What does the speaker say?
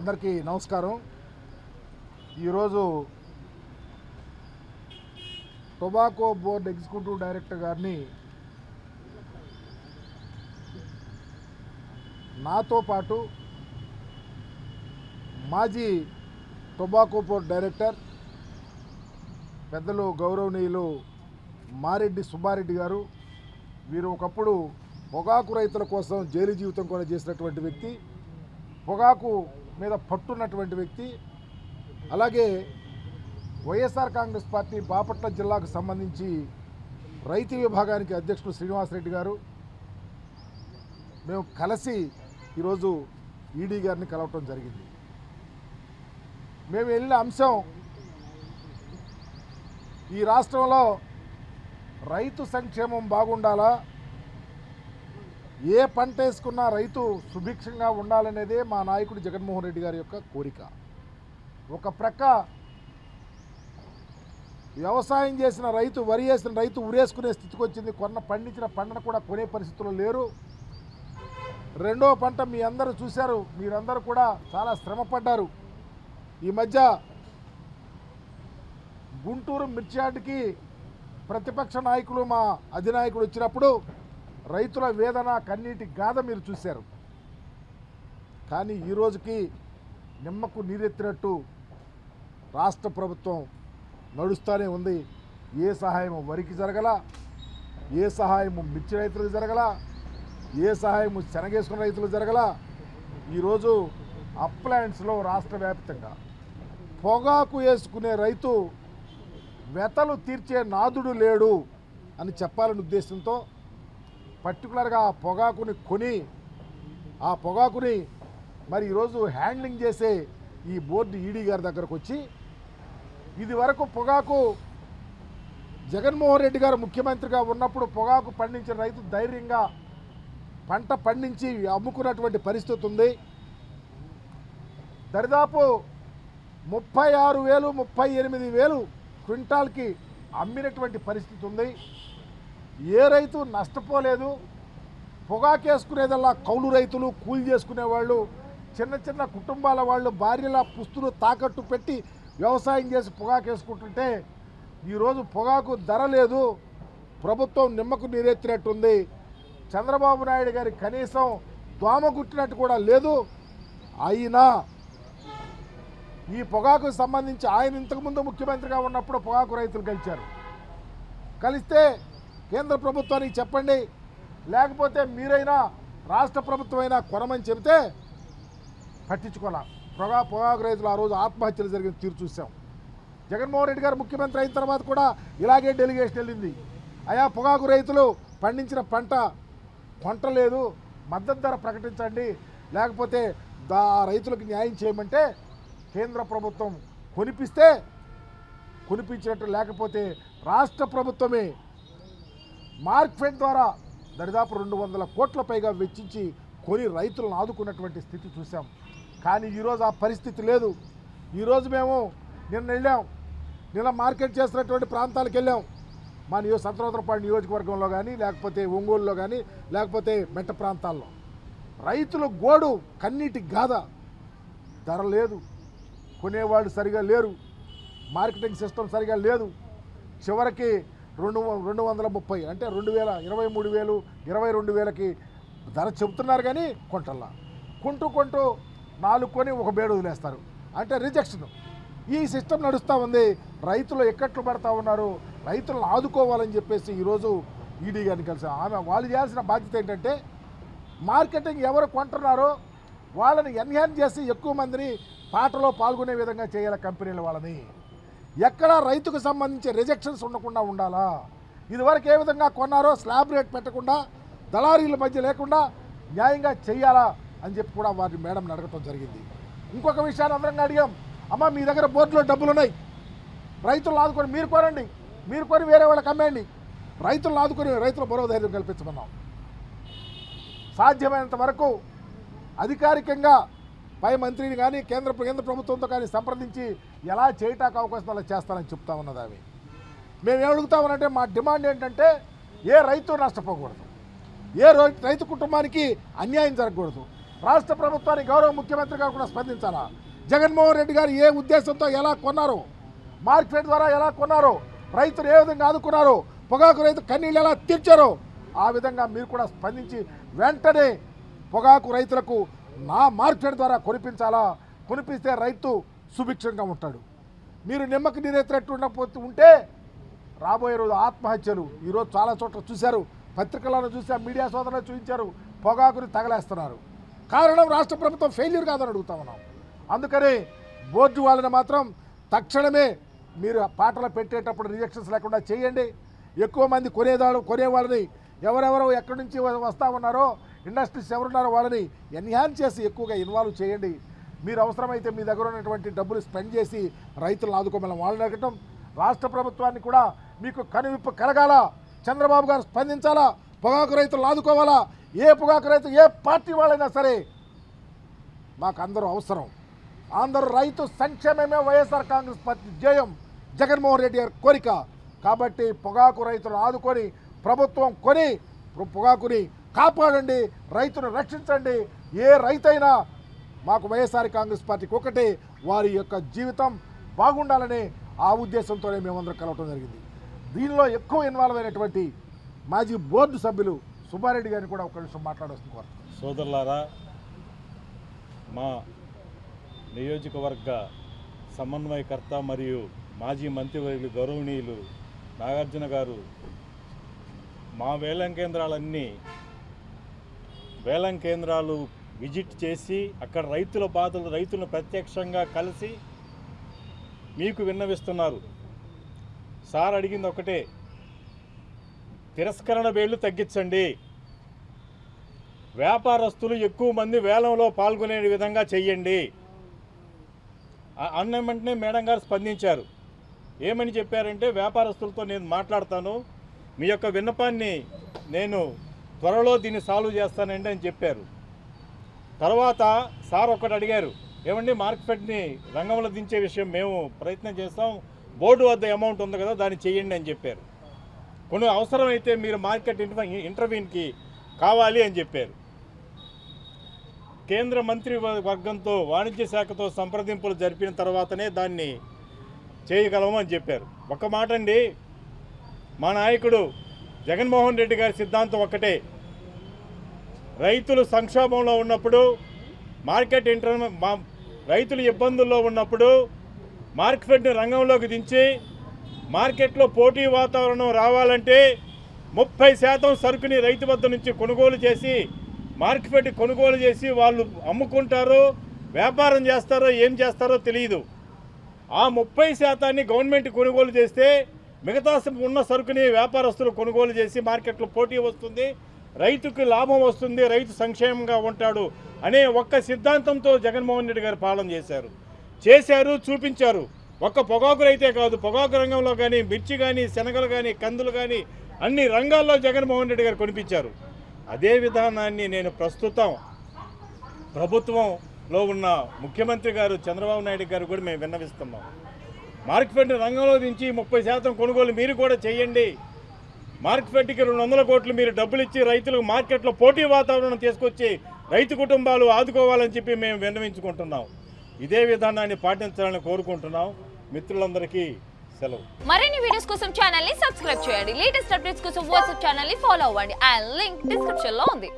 అందరికీ నమస్కారం. ఈరోజు టొబాకో బోర్డు ఎగ్జిక్యూటివ్ డైరెక్టర్ గారిని నాతో పాటు మాజీ టొబాకో బోర్డు డైరెక్టర్ పెద్దలు గౌరవనీయులు మారెడ్డి సుబ్బారెడ్డి గారు, వీరు ఒకప్పుడు పొగాకు రైతుల కోసం జైలు జీవితం కూడా చేసినటువంటి వ్యక్తి, పొగాకు మీద పట్టున్నటువంటి వ్యక్తి. అలాగే వైఎస్ఆర్ కాంగ్రెస్ పార్టీ బాపట్ల జిల్లాకు సంబంధించి రైతు విభాగానికి అధ్యక్షుడు శ్రీనివాసరెడ్డి గారు, మేము కలిసి ఈరోజు ఈడీ గారిని కలవటం జరిగింది. మేము వెళ్ళిన అంశం ఈ రాష్ట్రంలో రైతు సంక్షేమం బాగుండాలా, ఏ పంట వేసుకున్నా రైతు సుభిక్షంగా ఉండాలనేదే మా నాయకుడు జగన్మోహన్ రెడ్డి గారి యొక్క కోరిక. ఒక ప్రక్క వ్యవసాయం చేసిన రైతు, వరి వేసిన రైతు ఉరేసుకునే స్థితికి వచ్చింది. పండించిన పంటను కూడా కొనే పరిస్థితుల్లో లేరు. రెండో పంట మీ అందరూ చూశారు, మీరందరూ కూడా చాలా శ్రమపడ్డారు. ఈ మధ్య గుంటూరు మిర్చియార్డుకి ప్రతిపక్ష నాయకులు మా అధినాయకుడు వచ్చినప్పుడు రైతుల వేదన కన్నీటి గాథ మీరు చూశారు. కానీ ఈరోజుకి నిమ్మకు నీరెత్తినట్టు రాష్ట్ర ప్రభుత్వం నడుస్తూనే ఉంది. ఏ సహాయము వరికి జరగల, ఏ సహాయము మిర్చి రైతులకు జరగల, ఏ సహాయము శనగేసుకున్న రైతులకు జరగల. ఈరోజు అప్లాంట్స్లో రాష్ట్ర వ్యాప్తంగా పొగాకు వేసుకునే రైతు వెతలు తీర్చే నాదుడు లేడు అని చెప్పాలనే ఉద్దేశంతో పర్టికులర్గా ఆ పొగాకుని కొని ఆ పొగాకుని మరి ఈరోజు హ్యాండ్లింగ్ చేసే ఈ బోర్డు ఈడీ గారి దగ్గరకు వచ్చి, ఇది వరకు పొగాకు జగన్మోహన్ రెడ్డి గారు ముఖ్యమంత్రిగా ఉన్నప్పుడు పొగాకు పండించిన రైతు ధైర్యంగా పంట పండించి అమ్ముకున్నటువంటి పరిస్థితి ఉంది. దరిదాపు 36,000 38,000 క్వింటాల్కి అమ్మినటువంటి పరిస్థితి ఉంది. ఏ రైతు నష్టపోలేదు. పొగాకేసుకునేదల్లా కౌలు రైతులు, కూలి చేసుకునేవాళ్ళు, చిన్న చిన్న కుటుంబాల వాళ్ళు భార్యల పుస్తులు తాకట్టు పెట్టి వ్యవసాయం చేసి పొగాకేసుకుంటుంటే ఈరోజు పొగాకు ధర లేదు. ప్రభుత్వం నిమ్మకు నీరెత్తినట్టుంది. చంద్రబాబు నాయుడు గారి కనీసం దోమ గుట్టినట్టు కూడా లేదు. అయినా ఈ పొగాకు సంబంధించి ఆయన ఇంతకుముందు ముఖ్యమంత్రిగా ఉన్నప్పుడు పొగాకు రైతులు కలిస్తే కేంద్ర ప్రభుత్వానికి చెప్పండి, లేకపోతే మీరైనా రాష్ట్ర ప్రభుత్వం అయినా కొనమని చెబితే పట్టించుకోలే. పొగాకు రైతులు ఆ రోజు ఆత్మహత్యలు జరిగిన తీరు చూసాం. జగన్మోహన్ రెడ్డి గారు ముఖ్యమంత్రి అయిన తర్వాత కూడా ఇలాగే డెలిగేషన్ వెళ్ళింది. అయా పొగాకు రైతులు పండించిన పంట కొంటలేదు, మద్దతు ధర ప్రకటించండి, లేకపోతే రైతులకు న్యాయం చేయమంటే కేంద్ర ప్రభుత్వం కొనిపించినట్టు, లేకపోతే రాష్ట్ర ప్రభుత్వమే మార్కెట్ ద్వారా దరిదాపు 200 కోట్ల పైగా వెచ్చించి కొని రైతులను ఆదుకున్నటువంటి స్థితి చూసాం. కానీ ఈరోజు ఆ పరిస్థితి లేదు. ఈరోజు మేము నిన్న మార్కెట్ చేస్తున్నటువంటి ప్రాంతాలకు వెళ్ళాం. మా సత్రవతరపాడు నియోజకవర్గంలో కానీ, లేకపోతే ఒంగోలులో కానీ, లేకపోతే మెట్ట ప్రాంతాల్లో రైతుల గోడు కన్నీటి గాథ. ధర లేదు, కొనేవాళ్ళు సరిగా లేరు, మార్కెటింగ్ సిస్టమ్ సరిగా లేదు. చివరికి 230 అంటే 23,000 22,000కి ధర చెబుతున్నారు కానీ కొంటల్లా. కొంటూ 4 కొని ఒక బేడు వదిలేస్తారు, అంటే రిజెక్షన్. ఈ సిస్టమ్ నడుస్తూ ఉంది. రైతులు ఎక్కట్లు పడతా ఉన్నారు. రైతులను ఆదుకోవాలని చెప్పేసి ఈరోజు ఈడీ గారిని కలిసాం. వాళ్ళు చేయాల్సిన బాధ్యత ఏంటంటే మార్కెటింగ్ ఎవరు కొంటున్నారో వాళ్ళని ఎన్హాన్స్ చేసి ఎక్కువ మందిని పాటలో పాల్గొనే విధంగా చేయాలి కంపెనీల వాళ్ళని. ఎక్కడా రైతుకు సంబంధించి రిజెక్షన్స్ ఉండకుండా ఉండాలా. ఇదివరకు ఏ విధంగా కొన్నారో స్లాబ్ రేట్ పెట్టకుండా, దళారీల మధ్య లేకుండా న్యాయంగా చేయాలా అని చెప్పి కూడా వారి మేడంని అడగటం జరిగింది. ఇంకొక విషయాన్ని అందరం అడిగాం, అమ్మ మీ దగ్గర బోర్డులో డబ్బులు ఉన్నాయి, రైతులను ఆదుకొని మీరు కొనండి, మీరు కొని వేరే వాళ్ళకి అమ్మేయండి, రైతులను ఆదుకొని రైతుల మనోధైర్యం కల్పించమన్నాం. సాధ్యమైనంత వరకు అధికారికంగా పై మంత్రిని కానీ కేంద్ర ప్రభుత్వంతో కానీ సంప్రదించి ఎలా చేయటానికి అవకాశం అలా చేస్తానని చెప్తా ఉన్నది. అవి మేము అడుగుతామనంటే మా డిమాండ్ ఏంటంటే ఏ రైతు నష్టపోకూడదు, ఏ రైతు కుటుంబానికి అన్యాయం జరగకూడదు. రాష్ట్ర ప్రభుత్వానికి గౌరవ ముఖ్యమంత్రి గారు కూడా స్పందించాలా. జగన్మోహన్ రెడ్డి గారు ఏ ఉద్దేశంతో ఎలా కొన్నారు, మార్కెట్ ద్వారా ఎలా కొన్నారు, రైతులు ఏ విధంగా ఆదుకున్నారు, పొగాకు రైతు కన్నీళ్ళు ఎలా తీర్చారో ఆ విధంగా మీరు కూడా స్పందించి వెంటనే పొగాకు రైతులకు నా మార్కెట్ ద్వారా కొనిపించాలా. కొనిపిస్తే రైతు సుభిక్షంగా ఉంటాడు. మీరు నిమ్మకి నీరెత్తినట్టు ఉంటే రాబోయే రోజు ఆత్మహత్యలు ఈరోజు చాలా చోట్ల చూశారు, పత్రికలను చూసా, మీడియా సోదరులు చూపించారు, పొగాకుని తగలేస్తున్నారు. కారణం రాష్ట్ర ప్రభుత్వం ఫెయిల్యూర్ కాదని అడుగుతా ఉన్నాం. అందుకని బోర్డు వాళ్ళని మాత్రం తక్షణమే మీరు పాటలు పెట్టేటప్పుడు రిజెక్షన్స్ లేకుండా చేయండి. ఎక్కువ మంది కొనేవాళ్ళని ఎవరెవరో ఎక్కడి నుంచి వస్తూ ఉన్నారో ఇండస్ట్రీస్ ఎవరున్నారో వాళ్ళని ఎన్హాన్స్ చేసి ఎక్కువగా ఇన్వాల్వ్ చేయండి. మీరు అవసరమైతే మీ దగ్గర ఉన్నటువంటి డబ్బులు స్పెండ్ చేసి రైతులను ఆదుకోమని వాళ్ళని అడగటం. రాష్ట్ర ప్రభుత్వాన్ని కూడా మీకు కనువిప్పు కలగాల, చంద్రబాబు గారు స్పందించాలా, పొగాకు రైతులను ఆదుకోవాలా. ఏ పొగాకు రైతు ఏ పార్టీ వాళ్ళైనా సరే మాకు అందరూ అవసరం. అందరూ రైతు సంక్షేమమే వైఎస్ఆర్ కాంగ్రెస్ పార్టీ జయం, జగన్మోహన్ రెడ్డి గారి కోరిక. కాబట్టి పొగాకు రైతులను ఆదుకొని ప్రభుత్వం కొని పొగాకుని కాపాడండి, రైతును రక్షించండి. ఏ రైతైనా మాకు వైఎస్ఆర్ కాంగ్రెస్ పార్టీకి ఒకటే, వారి యొక్క జీవితం బాగుండాలని ఆ ఉద్దేశంతోనే మేమందరం కలవటం జరిగింది. దీనిలో ఎక్కువ ఇన్వాల్వ్ అయినటువంటి మాజీ బోర్డు సభ్యులు సుబ్బారెడ్డి గారిని కూడా ఒక నిమిషం మాట్లాడొస్తున్నారు. సోదరులారా, మా నియోజకవర్గ సమన్వయకర్త మరియు మాజీ మంత్రివర్యులు గౌరవనీయులు నాగార్జున గారు మా వేలం కేంద్రాలు విజిట్ చేసి అక్కడ రైతుల బాధలు రైతులను ప్రత్యక్షంగా కలిసి మీకు విన్నవిస్తున్నారు. సార్ అడిగింది ఒకటే, తిరస్కరణ వేళ్ళు తగ్గించండి, వ్యాపారస్తులు ఎక్కువ మంది వేలంలో పాల్గొనే విధంగా చెయ్యండి అన్న వెంటనే మేడం గారు స్పందించారు. ఏమని చెప్పారంటే, వ్యాపారస్తులతో నేను మాట్లాడతాను, మీ యొక్క విన్నపాన్ని నేను త్వరలో దీన్ని సాల్వ్ చేస్తానండి అని చెప్పారు. తర్వాత సార్ ఒకటి అడిగారు, ఏమండి మార్కెట్ని రంగంలో దించే విషయం మేము ప్రయత్నం చేస్తాం, బోర్డు వద్ద అమౌంట్ ఉంది కదా దాన్ని చెయ్యండి అని చెప్పారు. కొన్ని అవసరమైతే మీరు మార్కెట్ ఇంటర్వ్యూకి కావాలి అని చెప్పారు. కేంద్ర మంత్రి వర్గంతో వాణిజ్య శాఖతో సంప్రదింపులు జరిపిన తర్వాతనే దాన్ని చేయగలము అని చెప్పారు. ఒక మాట అండి, మా నాయకుడు జగన్మోహన్ రెడ్డి గారి సిద్ధాంతం ఒక్కటే, రైతులు సంక్షోభంలో ఉన్నప్పుడు రైతులు ఇబ్బందుల్లో ఉన్నప్పుడు మార్కెట్ని రంగంలోకి దించి మార్కెట్లో పోటీ వాతావరణం రావాలంటే 30% సరుకుని రైతు వద్ద నుంచి కొనుగోలు చేసి మార్కెట్ కొనుగోలు చేసి వాళ్ళు అమ్ముకుంటారో వ్యాపారం చేస్తారో ఏం చేస్తారో తెలియదు. ఆ 30% గవర్నమెంట్ కొనుగోలు చేస్తే మిగతా ఉన్న సరుకుని వ్యాపారస్తులు కొనుగోలు చేసి మార్కెట్లో పోటీ వస్తుంది, రైతుకు లాభం వస్తుంది, రైతు సంక్షేమంగా ఉంటాడు అనే ఒక్క సిద్ధాంతంతో జగన్మోహన్ రెడ్డి గారు పాలన చేశారు, చూపించారు. ఒక్క పొగాకు రైతే కాదు, పొగాకు రంగంలో కానీ, మిర్చి కానీ, శనగలు కానీ, కందులు కానీ అన్ని రంగాల్లో జగన్మోహన్ రెడ్డి గారు కొనిపించారు. అదే విధానాన్ని నేను ప్రస్తుతం ప్రభుత్వంలో ఉన్న ముఖ్యమంత్రి గారు చంద్రబాబు నాయుడు గారు కూడా మేము విన్నవిస్తున్నాం. మార్కెట్ రంగంలో దించి 30% కొనుగోలు మీరు కూడా చేయండి. మార్కెట్కి 200 కోట్లు మీరు డబ్బులు ఇచ్చి రైతులకు మార్కెట్లో పోటీ వాతావరణం తీసుకొచ్చి రైతు కుటుంబాలు ఆదుకోవాలని చెప్పి మేము విన్నవించుకుంటున్నాం. ఇదే విధానాన్ని పాటించాలని కోరుకుంటున్నాం. మిత్రులందరికీ సెలవు. మరిన్ని వీడియోస్ కోసం ఛానల్ ని సబ్స్క్రైబ్ చేయండి. లేటెస్ట్ అప్డేట్స్ కోసం వాట్సాప్ ఛానల్ ని ఫాలో అవ్వండి. ఆ లింక్ డిస్క్రిప్షన్ లో ఉంది.